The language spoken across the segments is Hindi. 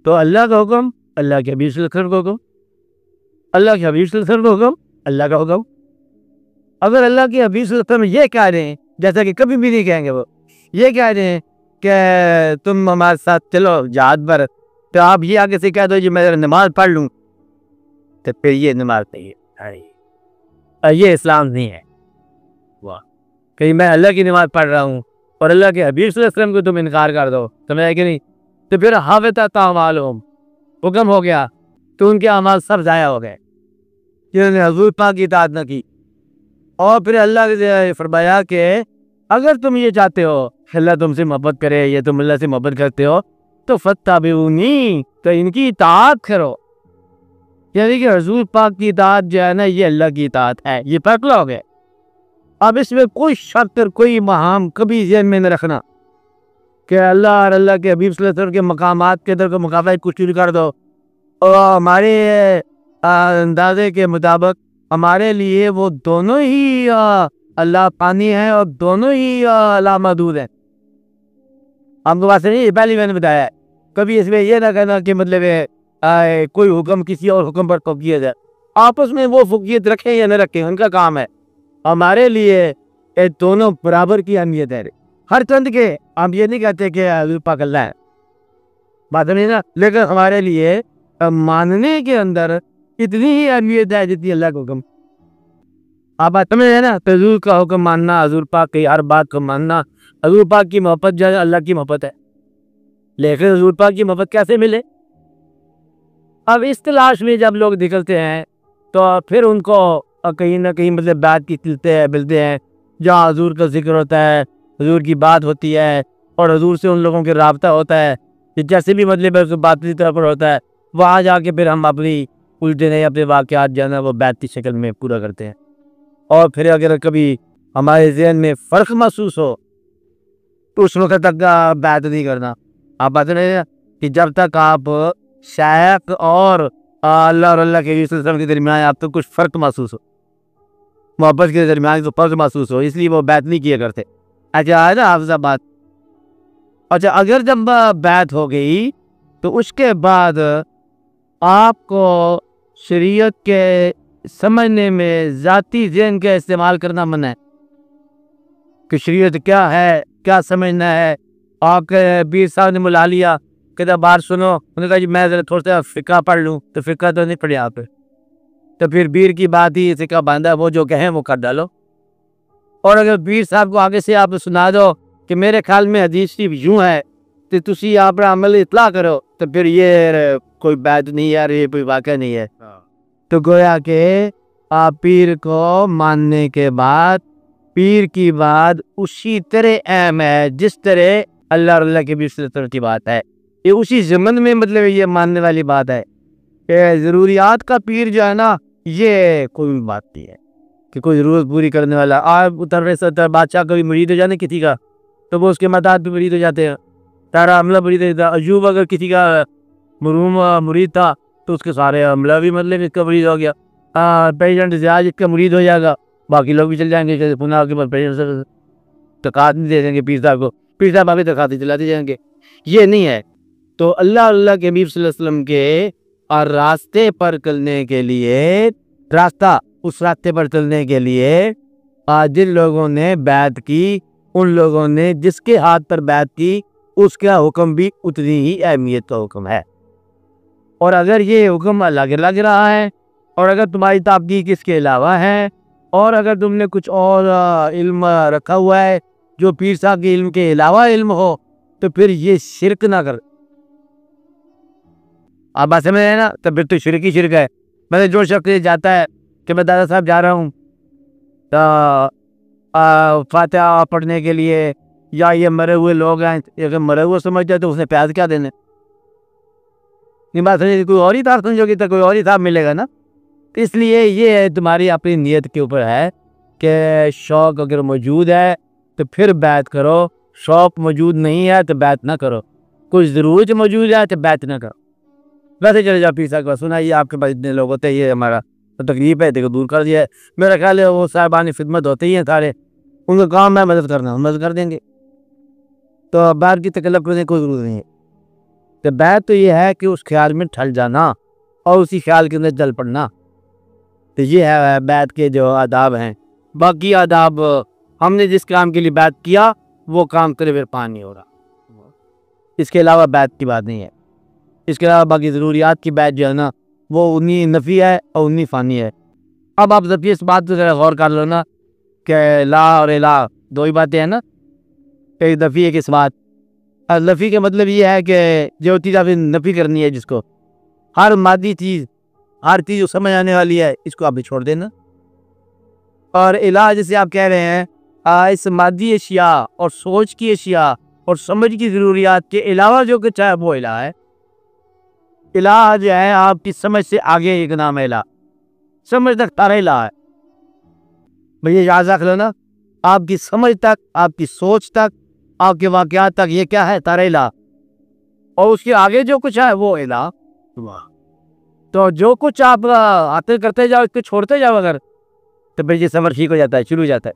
तो अल्लाह का हुक्म, अल्लाह के हबीब सल्लल्लाहु अलैहि वसल्लम का हुक्म, अल्लाह के हबीब सल्लल्लाहु अलैहि वसल्लम का हुक्म, अल्लाह का हुक्म। अगर अल्लाह के हबीब सल्लल्लाहु अलैहि वसल्लम ये कह रहे हैं, जैसा कि कभी भी नहीं कहेंगे, वो ये कह रहे हैं कि तुम हमारे साथ चलो जहाद पर, तो आप ये आगे से कह दो जी मैं नमाज पढ़ लूँ, तो फिर ये नमाज नहीं है, ये इस्लाम नहीं है। वाह, कहीं मैं अल्लाह की नमाज पढ़ रहा हूँ और अल्लाह के हबीब सल्लल्लाहु अलैहि वसल्लम को तुम इनकार कर दो, समझ कि नहीं? तो फिर हावता मालूम हुक्म हो गया, तो उनके अमाल सब ज़ाया हो गए जिन्होंने हजूर पाक की इताअत न की। और फिर अल्लाह ने फरमाया कि अगर तुम ये चाहते हो अल्लाह तुमसे मोहब्बत करे या तुम अल्लाह से मोहब्बत करते हो तो फत्ताबिऊनी, तो इनकी इताअत करो। यानी कि हजूर पाक की इताअत जो है ना, ये अल्लाह की इताअत है, ये फैसला हो गया। अब इसमें कोई शर्त और कोई महाम कभी ज़हन में न रखना कि अल्लाह और अल्लाह के हबीब सल्लल्लाहु अलैहि वसल्लम के मकामात के अंदर को मुकाबला कुछ भी कर दो और हमारे अंदाजे के मुताबिक हमारे लिए वो दोनों ही अल्लाह पानी है और दोनों ही अल्लाह मदूद है। हमको बात नहीं, पहले मैंने बताया है, कभी इसमें यह ना कहना कि मतलब कोई हुक्म किसी और हुक्म पर फौकियत है, आपस में वो फौकियत रखें या न रखें उनका काम है। हमारे लिए ये दोनों बराबर की अहमियत है। हर चंद के हम ये नहीं कहते कि हजूर पाक अल्लाह है, बात नहीं ना, लेकिन हमारे लिए मानने के अंदर इतनी ही अहमियत है जितनी अल्लाह का हुक्म। आप बात समझ है ना, हजूर का हुक्म मानना, हजूर पाक की हर बात को मानना, हजूर पाक की मोहब्बत जो है अल्लाह की मोहब्बत है। लेकिन हजूर पाक की मोहब्बत कैसे मिले? अब इस तलाश में जब लोग निकलते हैं तो फिर उनको कहीं ना कहीं मतलब बात की मिलते हैं जहाँ हजूर का जिक्र होता है, हजूर की बात होती है और हजूर से उन लोगों के राब्ता होता है, जैसे भी मतलब बात की तरफ पर होता है, वहाँ जाके फिर हम अपनी उलझने अपने वाक़यात जो है ना वो बैत की शक्ल में पूरा करते हैं। और फिर अगर कभी हमारे ज़हन में फ़र्क महसूस हो तो उस वक्त तक बैत नहीं करना। आप बात नहीं कि जब तक आप शायक और अल्लाह और अल्लाह के रसूल के दरमियान आपको कुछ फ़र्क महसूस हो, मोहब्बत के दरमियान तो फ़र्क महसूस हो, इसलिए वो बैत नहीं किया करते। अच्छा है ना हाफ़िज़ा बात। अच्छा, अगर जब बैत हो गई तो उसके बाद आपको शरीयत के समझने में ज़ाती ज़हन का इस्तेमाल करना मना है कि शरीयत क्या है, क्या समझना है। आपके पीर साहब ने बुला लिया, कहता बात सुनो, उन्होंने कहा जी मैं ज़रा थोड़ा सा फ़िक़्हा पढ़ लूँ, तो फ़िक़्हा तो नहीं पढ़े आप, तो फिर पीर की बात ही फ़िक़्हा बांधा, वो जो कहें वो कर डालो। और अगर पीर साहब को आगे से आप सुना दो कि मेरे ख्याल में हदीस सिर्फ यूँ है तो तुसी आप अमल इतला करो, तो फिर ये कोई बात नहीं यार, ये कोई वाक़या नहीं है। तो गोया के आप पीर को मानने के बाद पीर की बात उसी तरह अहम है जिस तरह अल्लाह और अल्लाह के बीच की बात है। ये उसी ज़मन में मतलब ये मानने वाली बात है कि ज़रूरियात का पीर जो है ना, ये कोई बात नहीं है कि कोई ज़रूरत पूरी करने वाला। आप उतर बादशाह कभी मुरीद हो जाने किसी का तो वो उसके मदाद पे मुरीद हो जाते हैं। तारा अमला मुरीद होता, अयूब अगर किसी का मरूम मुरीद था तो उसके सारे अमला भी मतलब इसका मुरीद हो गया। प्रेसिडेंट ज़ियाद इसका मुरीद हो जाएगा, बाकी लोग भी चल जाएंगे। जैसे पुनः के बाद प्रेसिडेंट तकात नहीं दे देंगे पीर साहब को, पीर साहब आगे तकात चलाते जाएंगे, ये नहीं है। तो अल्लाह अल्लाह के हबीब सल्लल्लाहु अलैहि वसल्लम के और रास्ते पर चलने के लिए, रास्ता उस रास्ते पर चलने के लिए जिन लोगों ने बैत की, उन लोगों ने जिसके हाथ पर बैत की उसका हुक्म भी उतनी ही अहमियत का हुक्म है। और अगर ये हुक्म अलग लग रहा है और अगर तुम्हारी ताबदीक इसके अलावा है और अगर तुमने कुछ और इल्म रखा हुआ है जो पीर साहब के इल्म के अलावा इल्म हो, तो फिर ये शिरक ना कर। आप बात समझ रहे ना, तो फिर तो शिरक ही शिरक है। मतलब जो शख्स जाता है कि मैं दादा साहब जा रहा हूँ तो फातिहा पढ़ने के लिए, या ये मरे हुए लोग हैं, अगर मरे हुए समझ जाए तो उसने प्याज क्या देने। नहीं बात समझे, कोई और ही था समझोगी तो कोई और ही था मिलेगा ना। तो इसलिए ये तुम्हारी अपनी नीयत के ऊपर है कि शौक़ अगर मौजूद है तो फिर बैत करो, शौक़ मौजूद नहीं है तो बैत ना करो, कुछ ज़रूरत मौजूद है तो बैत ना करो। वैसे चले जाओ पीर साहब का सुना, ये आपके पास इतने लोग होते हैं, ये हमारा तो तकलीफ है, देखो दूर कर दिया है। मेरा ख्याल है वो साहिबान खिदमत होते ही हैं सारे, उनका काम है मदद करना, मदद कर देंगे। तो बाहर की तकल्लुफ़ करने की कोई ज़रूरत नहीं है। तो बैत तो ये है कि उस ख्याल में ढल जाना और उसी ख्याल के अंदर चल पड़ना। तो ये है बैत के जो आदाब हैं। बाकी आदाब हमने जिस काम के लिए बैत किया वो काम करे फिर पानी नहीं हो रहा, इसके अलावा बैत की बात नहीं है। इसके अलावा बाकी ज़रूरियात की बैत जो है ना वो उन्हीं नफ़ी है और उन्हीं फ़ानी है। अब आप जब इस बात पर ज़रा गौर कर लो ना कि ला और इला दो ही बातें हैं ना, एक नफ़ी एक इस्बात। नफ़ी का मतलब ये है कि जो चीज़ आपने नफ़ी करनी है, जिसको हर मादी चीज़ हर चीज़ जो समझ आने वाली है इसको आप भी छोड़ देना। और इला जैसे आप कह रहे हैं इस मादी अशिया और सोच की अशिया और समझ की ज़रूरियात के अलावा जो कुछ है वो इला है। इला जो है आपकी समझ से आगे एक नाम है। इला समझ तक तारा इला है। भैया याद रख लो ना, आपकी समझ तक, आपकी सोच तक, आपके वाक़यात तक ये क्या है? तारा इला। और उसके आगे जो कुछ है वो इला। तो जो कुछ आप हासिल करते जाओ, इसको छोड़ते जाओ अगर, तो फिर ये सफ़र ठीक हो जाता है, शुरू हो जाता है।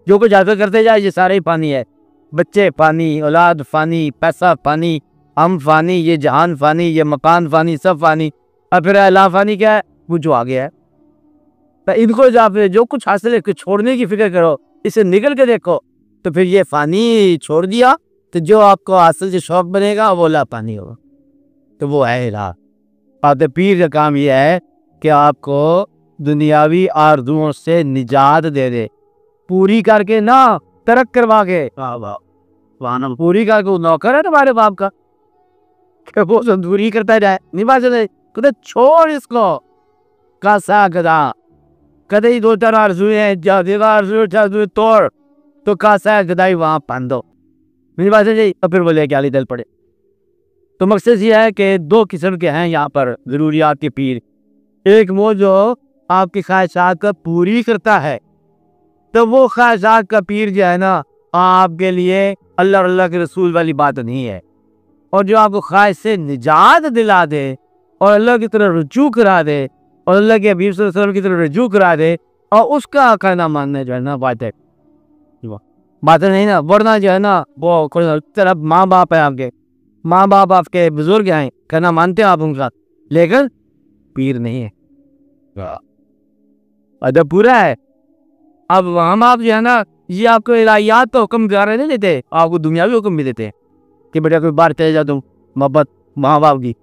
जो कुछ हासिल करते जाए ये सारे ही पानी है। बच्चे पानी, औलाद फ़ानी, पैसा फ़ानी, हम फ़ानी, ये जहान फ़ानी, ये मकान फ़ानी, सब फ़ानी। और फिर अल्लाह फ़ानी क्या है? वो जो आगे है। तो इनको जो कुछ हासिल है छोड़ने की फ़िक्र करो, इसे निकल के देखो, तो फिर ये फ़ानी छोड़ दिया तो जो आपको हासिल से शौक़ बनेगा वो ला पानी होगा। तो वो है इला। और पीर का काम यह है कि आपको दुनियावी आरज़ुओं से निजात दे दे, पूरी करके ना तरक करवा के। वाह पूरी करके नौकर है तुम्हारे बाप का कि वो दूरी करता जाए, नहीं बात है। छोड़ इसको कासा गदा, कदे ही दो चार आरज़ुएं हैं तोड़ तो कासा गदाई वहाँ पान दो, मेरी बात है जी। और फिर बोले क्या दल पड़े। तो मकसद ये है कि दो किस्म के हैं यहाँ पर ज़रूरियात के पीर। एक वो जो आपकी ख्वाहिशात का पूरी करता है, तो वो ख्वाहिशात का पीर जो है ना आपके लिए अल्लाह और अल्लाह के रसूल वाली बात नहीं है। और जो आपको ख्वाहिश से निजात दिला दे और अल्लाह की तरफ रुजू करा दे और अल्लाह के हबीब सल्लल्लाहु अलैहि वसल्लम की तरफ रुजू करा दे और उसका कहना मानना जो है ना बात है, बात नहीं ना। वरना जो है ना वो तरफ माँ बाप है, आपके माँ बाप आपके बुजुर्ग हैं, कहना मानते हो आप उनका, लेकिन पीर नहीं है। अदब पूरा है। अब हम आप जो है ना ये आपको इलाहियात तो हुक्म गारे नहीं देते, आपको दुनियावी हुक्म भी देते हैं कि बेटा कोई बाहर चले जाओ, तुम मोहब्बत माँ बाप की,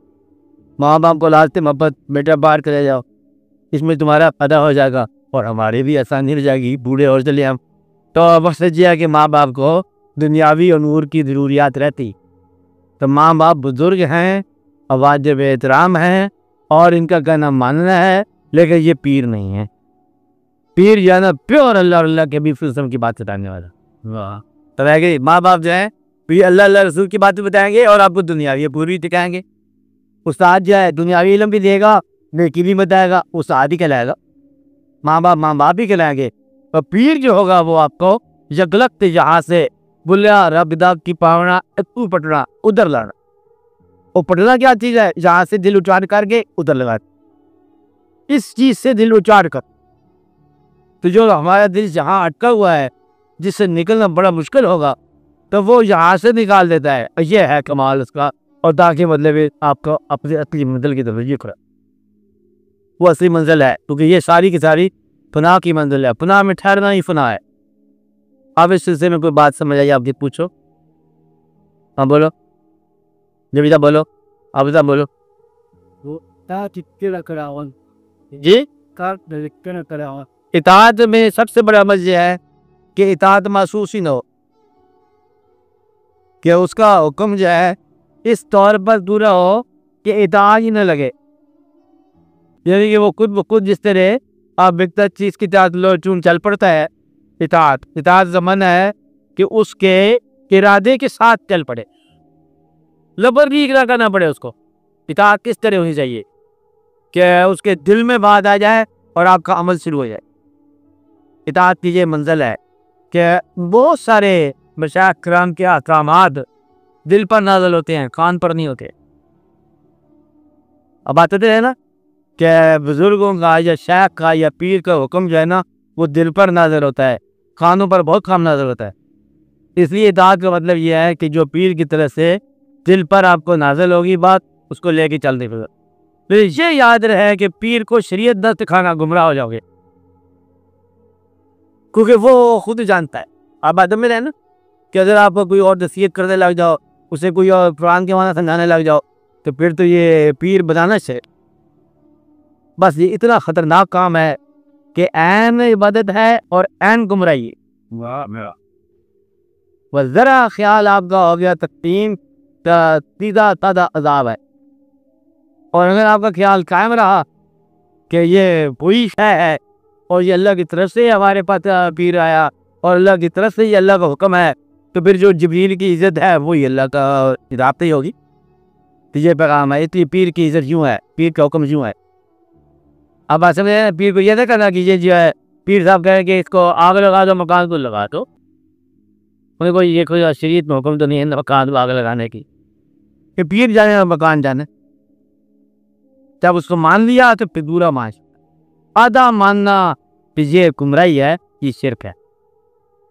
माँ बाप को लालते मोहब्बत, बेटा बाहर चले जाओ, इसमें तुम्हारा फायदा हो जाएगा और हमारी भी आसानी हो जाएगी, बूढ़े और चले हम। तो मकसद यह है कि माँ बाप को दुनियावी और नूर की ज़रूरियात रहती। तो माँ बाप बुजुर्ग हैं, वाजिब एहतराम हैं और इनका कहना मानना है, लेकिन ये पीर नहीं है। पीर जो है ना प्योर अल्लाह के हबीब रसूल की बात बताने वाला। वाह। तो रह गई माँ बाप जो है ये अल्लाह रसूल की बातें बताएंगे और आपको दुनियावी पूरी दिखाएंगे। उस्ताद जो है दुनियावी इल्म भी देगा, नेकी भी बताएगा, उस्ताद ही कहलाएगा। माँ बाप ही कहलाएंगे। और पीर जो होगा वो आपको यगलत यहाँ से बुलिया रबदा की पावना तू पटना उधर लाना। और पटना क्या चीज़ है? यहाँ से दिल उचार करके उधर लगा, इस चीज़ से दिल उचार कर। तो जो हमारा दिल जहाँ अटका हुआ है जिससे निकलना बड़ा मुश्किल होगा, तो वो यहाँ से निकाल देता है। ये है कमाल उसका। और ताकि मतलब आपको अपनी असली मंजिल की तरफ ये करा, वो असली मंजिल है, क्योंकि ये सारी की सारी फना की मंजिल है। फना में ठहरना ही फना है। अब इस सिलसिले में कोई बात समझ आई आप पूछो। हाँ बोलो जबीदा, बोलो आबिदा, बोलो जी। इताअत में सबसे बड़ा अमल यह है कि इताअत महसूस ही न हो, कि उसका हुक्म जो है इस तौर पर पूरा हो कि इताअत ही न लगे। यानी कि वो खुद ब खुद जिस तरह आप बेहतर चीज़ की इताअत लो चून चल पड़ता है। इताअत ज़माना है कि उसके इरादे के साथ चल पड़े, लबर्जी इकरा करना पड़े उसको। इताअत किस तरह होनी चाहिए कि उसके दिल में बात आ जाए और आपका अमल शुरू हो जाए। इताअत की ये मंजिल है कि बहुत सारे मशाइख किराम के अहकामात दिल पर नाज़िल होते हैं, कान पर नहीं होते। अब बात है ना कि बुजुर्गों का या शेख का या पीर का हुक्म जो है ना वो दिल पर नाज़िल होता है, कानों पर बहुत कम नाज़िल होता है। इसलिए इताअत का मतलब यह है कि जो पीर की तरफ से दिल पर आपको नाज़िल होगी बात, उसको लेके चलते फिर। तो ये याद रहे कि पीर को शरीयत न सिखाना, गुमराह हो जाओगे, क्योंकि वो खुद जानता है। आप बात में रहे ना कि अगर आप कोई और नसीहत करने लग जाओ, उसे कोई और कुरान के माना समझाने लग जाओ, तो फिर तो ये पीर बनाना से बस ये इतना ख़तरनाक काम है कि ऐन इबादत है और ऐन गुमराही है। वाह मेरा बस ज़रा ख्याल आपका हो गया तकसीम, सीधा साधा अजाब है। और अगर आपका ख्याल कायम रहा कि ये बुरी शय है और ये अल्लाह की तरफ से हमारे पास पीर आया और अल्लाह की तरफ से ये अल्लाह का हुक्म है, तो फिर जो जिब्रील की इज़्ज़त है वही अल्लाह का राब्ता ही होगी। तो ये पैगाम है, इसलिए पीर की इज़्ज़त यूँ है, पीर का हुक्म यूँ है। अब बात समझे, पीर को यह ना करना कि ये जो है पीर साहब कहें कि इसको आग लगा दो, मकान को लगा दो, उन्हें कोई ये कोई शरीयत में हुक्म तो नहीं है मकान को आग लगाने की, कि पीर जाने और मकान जाने। जब उसको मान लिया तो फिर पूरा मान, आधा मानना कि ये गुमराही है, ये शिरक है।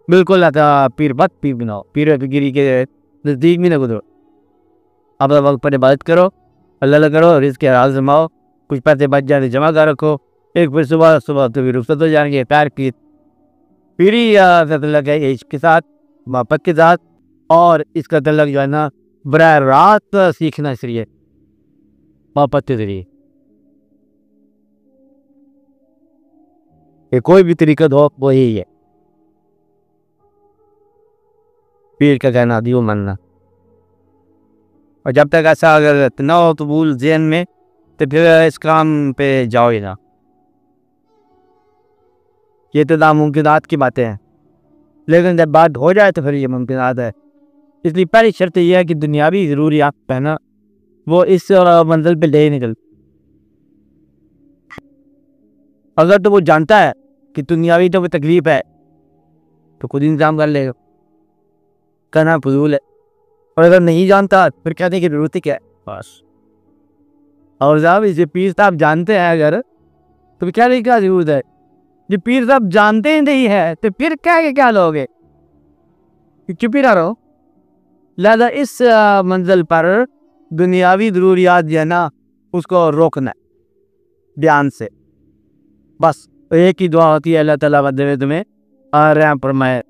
बिल्कुल पीर मत पीर बनाओ, पीर गिरी के नज़दीक भी ना गुजरो। अब वक्त पर इबादत करो, अल्लाह करो, रिज़्क़ हलाल जमाओ, कुछ पैसे बच जाते जमा कर रखो, एक फिर सुबह सुबह तो फिर रुखसत हो जाएंगे। प्यार की पीरी तल्लक है इश्क के साथ, मोहब्बत के साथ, और इसका तल्लक जो है ना बराह रास्त सीखना चाहिए मोहब्बत के जरिए। ये कोई भी तरीका दो वो यही है, पीर का कहना दियो मानना। और जब तक ऐसा अगर ना हो कबूल ज़हन में, तो फिर इस काम पे जाओ ही ना। ये तो नामुमकिनात की बातें हैं, लेकिन जब बात हो जाए तो फिर ये मुमकिनात है। इसलिए पहली शर्त यह है कि दुनियावी ज़रूरियात है ना वो इस मंजिल पे ले निकल। अगर तो वो जानता है कि दुनियावी तो वो तकलीफ है तो खुद इंतजाम कर लेगा, करना फजूल है। और अगर नहीं जानता फिर कहने की जरूरत ही क्या है बस। और साहब इसे पीर साहब जानते हैं अगर, तो क्या नहीं, क्या जरूरत है। जो पीर साहब जानते ही नहीं है तो फिर क्या लोगे, चुप ही ना रहो। लिहाजा इस मंजिल पर दुनियावी ज़रूरियात जो है ना उसको रोकना है ध्यान से। बस एक ही दुआ होती है, अल्लाह ताला बदले तुम्हें रहम फरमाए।